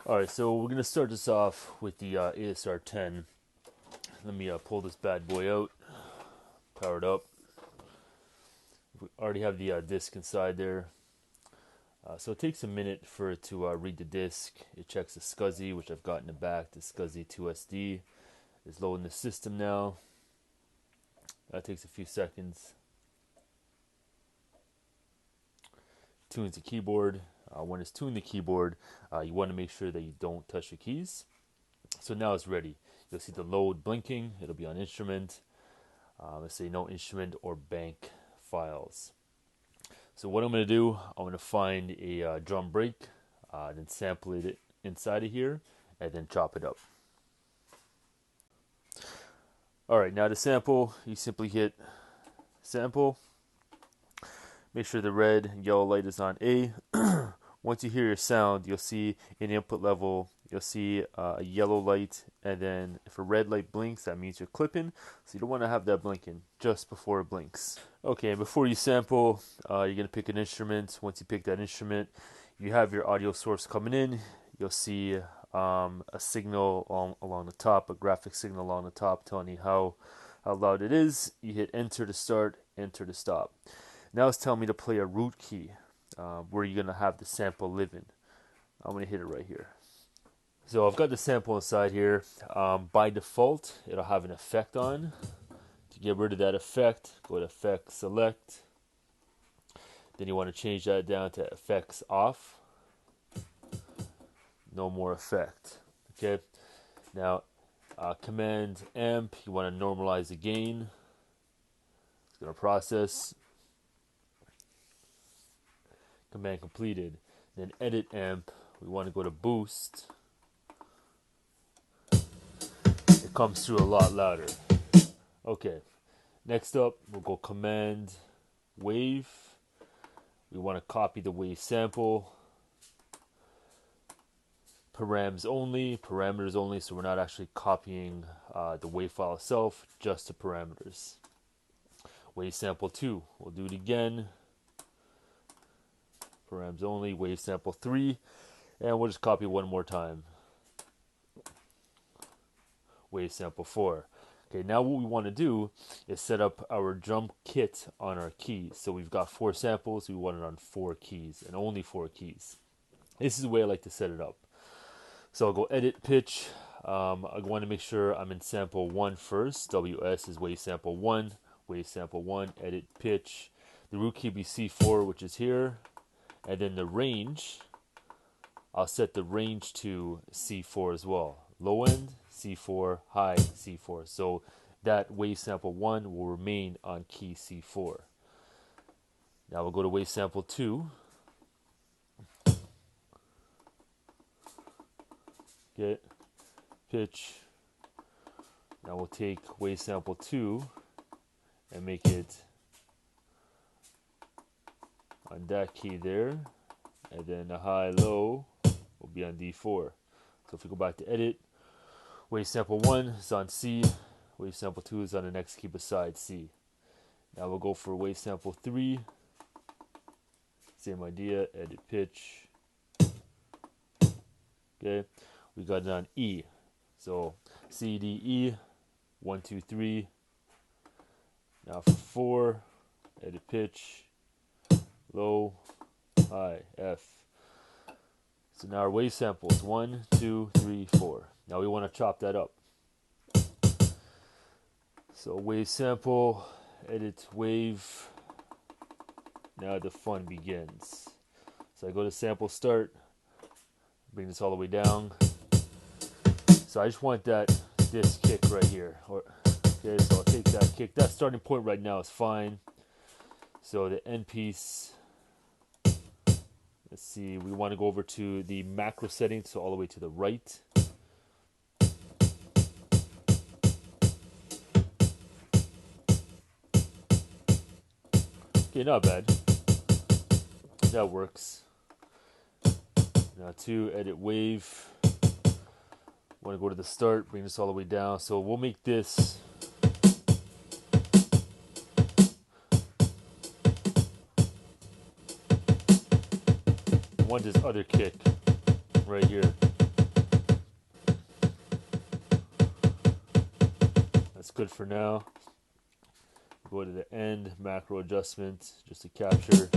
Alright, so we're going to start this off with the ASR 10. Let me pull this bad boy out, power it up. We already have the disc inside there. So it takes a minute for it to read the disc. It checks the SCSI, which I've got in the back. The SCSI 2SD is loading the system now. That takes a few seconds. Tunes the keyboard. When it's tuned the keyboard, you want to make sure that you don't touch the keys. So now it's ready. You'll see the load blinking. It'll be on instrument. Let's say no instrument or bank files. So what I'm going to do, I'm going to find a drum break, then sample it inside of here, and then chop it up. Alright, now to sample, you simply hit sample. Make sure the red and yellow light is on A. Once you hear your sound, you'll see in input level, you'll see a yellow light, and then if a red light blinks, that means you're clipping. So you don't want to have that blinking just before it blinks. Okay, and before you sample, you're going to pick an instrument. Once you pick that instrument, you have your audio source coming in. You'll see a signal along the top, a graphic signal along the top telling you how loud it is. You hit enter to start, enter to stop. Now it's telling me to play a root key where you're going to have the sample live in. I'm going to hit it right here. So I've got the sample inside here. By default, it'll have an effect on. To get rid of that effect, go to Effect, Select. Then you want to change that down to Effects Off. No more effect. Okay. Now, Command Amp, you want to normalize the gain. It's going to process. Command completed. Then Edit Amp, we want to go to Boost. It comes through a lot louder. Okay. Next up, we'll go Command Wave. We want to copy the wave sample. Params only, parameters only, so we're not actually copying the wave file itself, just the parameters. Wave sample 2, we'll do it again. Params only, wave sample 3, and we'll just copy one more time. Wave sample 4. Okay, now what we want to do is set up our drum kit on our keys. So we've got 4 samples, we want it on 4 keys, and only 4 keys. This is the way I like to set it up. So I'll go edit pitch. I want to make sure I'm in sample 1 first. WS is wave sample 1, wave sample 1, edit pitch. The root key be C4, which is here. And then the range, I'll set the range to C4 as well. Low end, C4, high, C4. So that wave sample 1 will remain on key C4. Now we'll go to wave sample 2. Get pitch. Now we'll take wave sample 2 and make it on that key there, and then the high low will be on D4. So if we go back to edit, wave sample 1 is on C, wave sample 2 is on the next key beside C. Now we'll go for wave sample 3, same idea, edit pitch. Okay, we got it on E. So C, D, E, 1, 2, 3. Now for 4, edit pitch. Low, high, F. So now our wave samples 1, 2, 3, 4. Now we want to chop that up. So wave sample, edit wave. Now the fun begins. So I go to sample start, bring this all the way down. So I just want this kick right here. Okay, so I'll take that kick. That starting point right now is fine. So the end piece. Let's see, we want to go over to the macro settings, so all the way to the right. Okay, not bad. That works. Now to edit wave. Want to go to the start, bring this all the way down. So we'll make this want this other kick right here. good for now. Go to the end, macro adjustment, just to capture.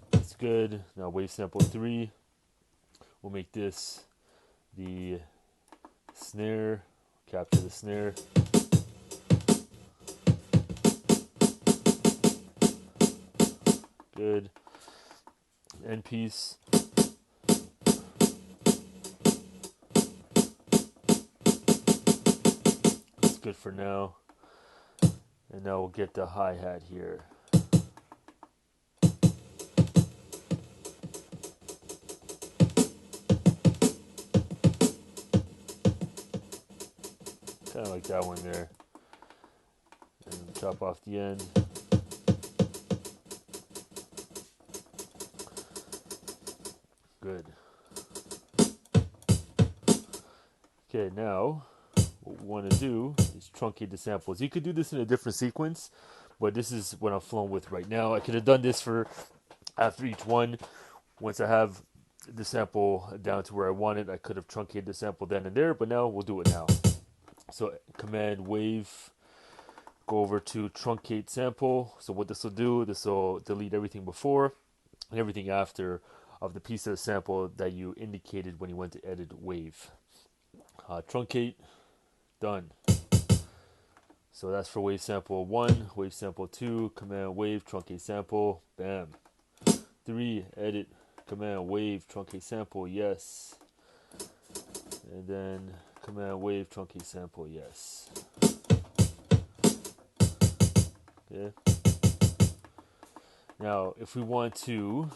That's good. Now wave sample 3. We'll make this the snare, capture the snare. Good. End piece. That's good for now. And now we'll get the hi-hat here. Kind of like that one there. And chop off the end. Good. Okay, now what we want to do is truncate the samples. You could do this in a different sequence, but this is what I'm flowing with right now. I could have done this for after each one. Once I have the sample down to where I want it, I could have truncated the sample then and there, but now we'll do it now. So command wave, go over to truncate sample. So what this will do, this will delete everything before and everything after of the piece of the sample that you indicated when you went to edit wave. Truncate, done. So that's for wave sample 1, wave sample 2, command wave, truncate sample, bam. 3, edit, command wave, truncate sample, yes. And then command wave, truncate sample, yes. Okay. Now, if we want to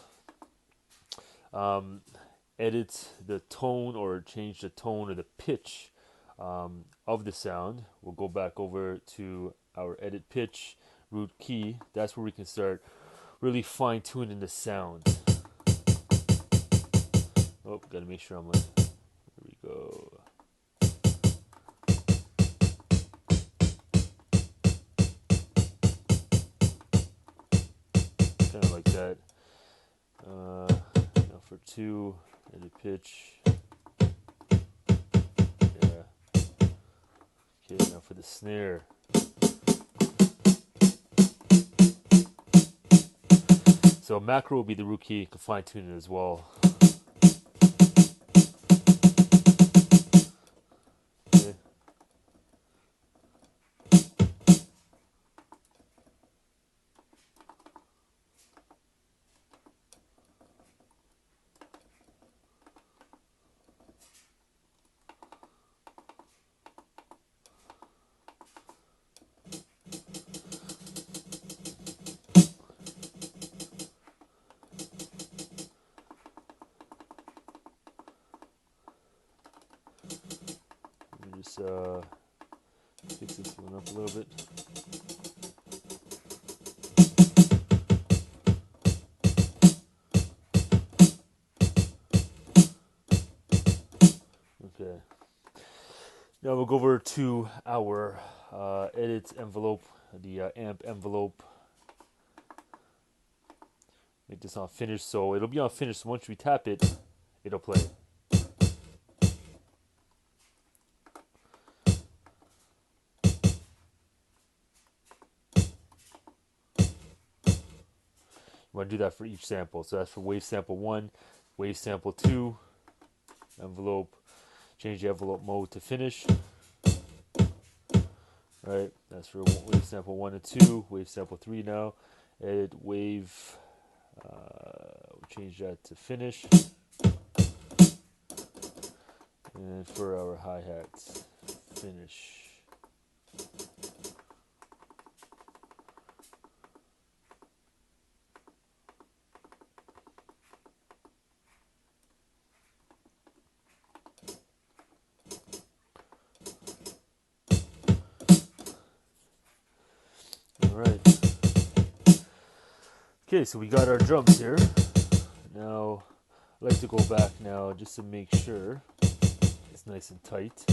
edit the tone or change the tone or the pitch of the sound, we'll go back over to our edit pitch root key. That's where we can start really fine tuning the sound. Oh, gotta make sure I'm like, there we go. Kind of like that. Now for 2, edit pitch. Yeah. Okay, now for the snare. So macro will be the root key. You can fine tune it as well. Okay. Just fix this one up a little bit. Okay. Now we'll go over to our edit envelope, the amp envelope. Make this on finish, so it'll be on finish. So once we tap it, it'll play. You want to do that for each sample. So that's for wave sample 1, wave sample 2, envelope. Change the envelope mode to finish. Right, that's for wave sample 1 and 2, wave sample 3 now. Edit wave, we'll change that to finish. And for our hi-hats, finish. Alright. Okay, so we got our drums here. Now, I'd like to go back now just to make sure it's nice and tight.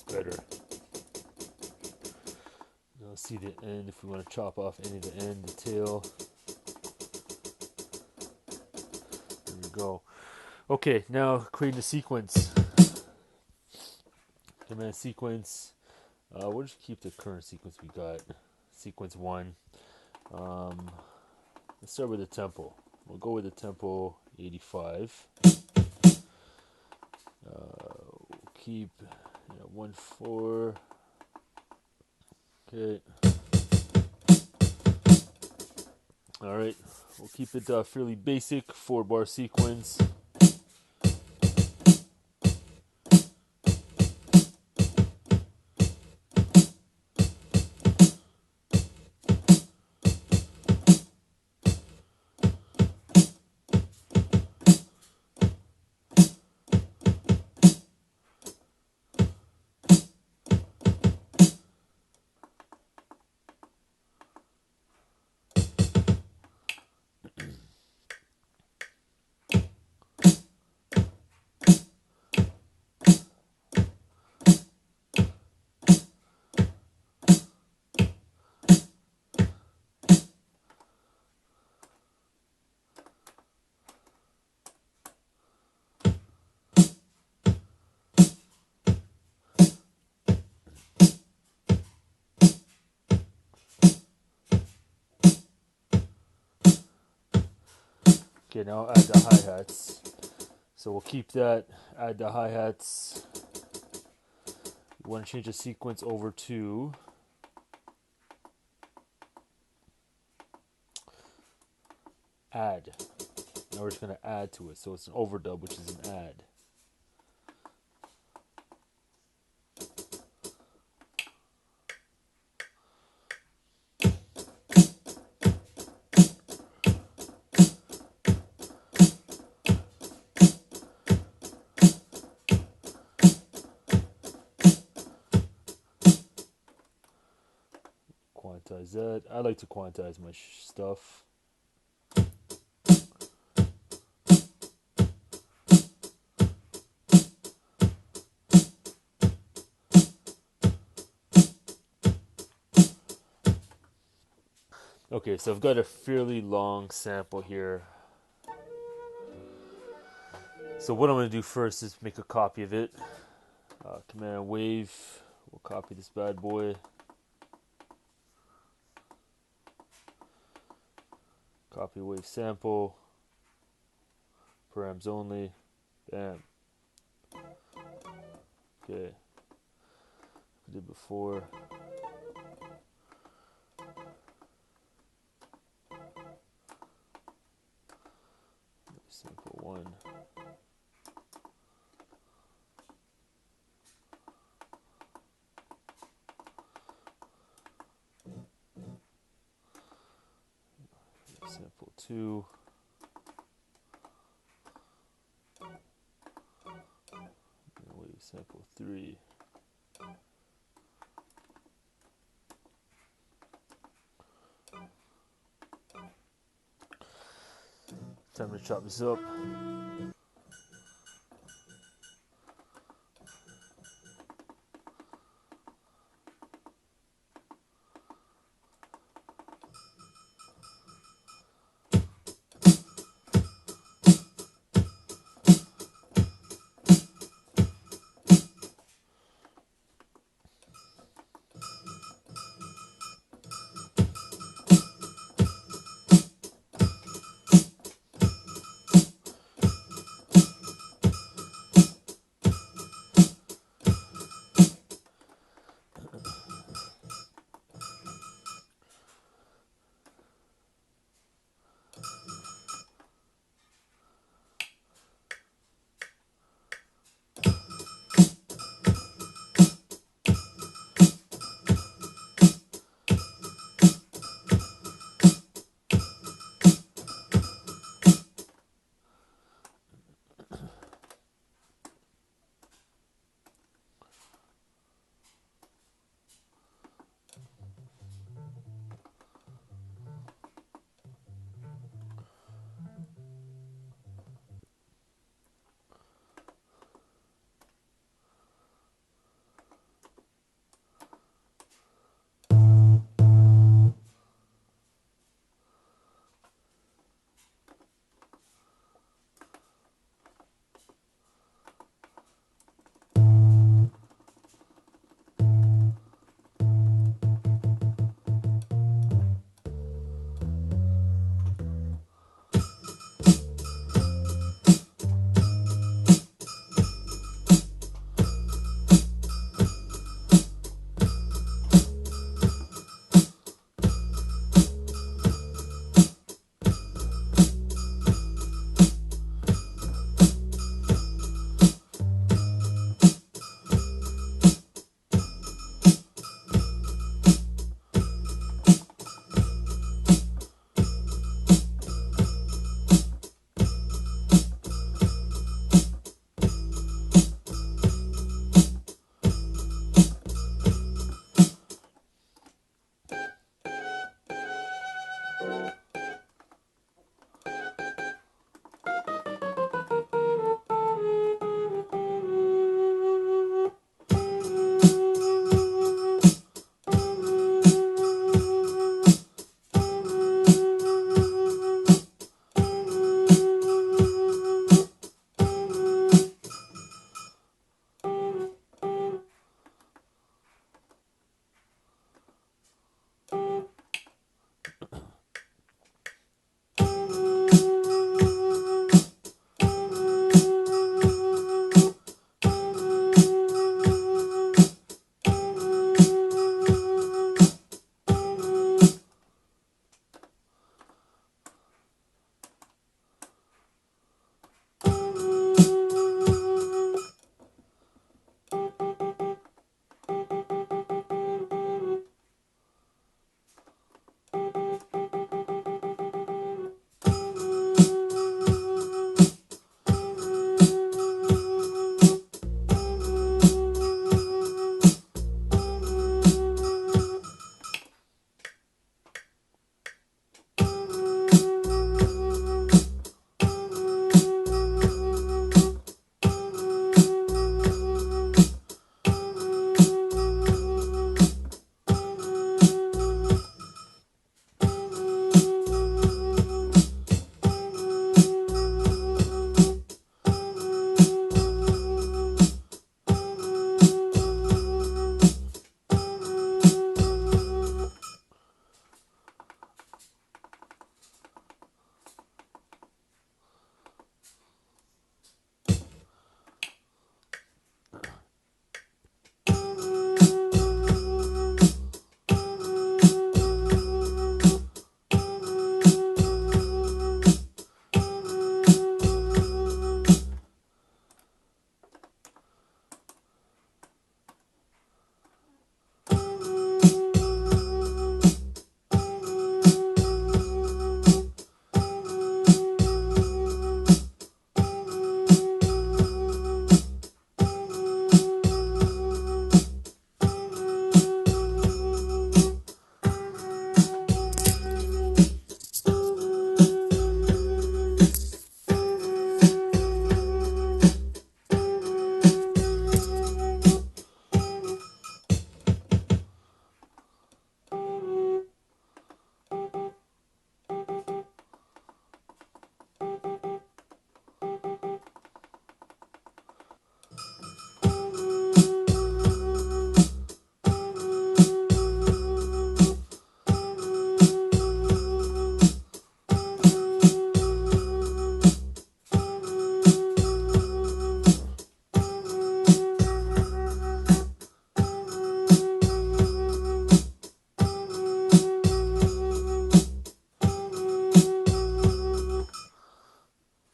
better. Now let's see the end if we want to chop off any of the end, the tail. There we go. Okay, now creating a sequence. Command sequence. We'll just keep the current sequence we got. Sequence 1. Let's start with the tempo. We'll go with the tempo 85. We'll keep 1-4. Okay. Alright, we'll keep it fairly basic, 4-bar sequence. Okay, now add the hi-hats. So we'll keep that, add the hi-hats. We want to change the sequence over to add. Now we're just going to add to it. So it's an overdub, which is an add. Quantize that. I like to quantize my stuff. Okay, so I've got a fairly long sample here. So what I'm going to do first is make a copy of it. Command wave. We'll copy this bad boy. Copy wave sample. Params only. Bam. Okay. I did before. Sample 1. Sample 2. And wave sample 3. Time to chop this up.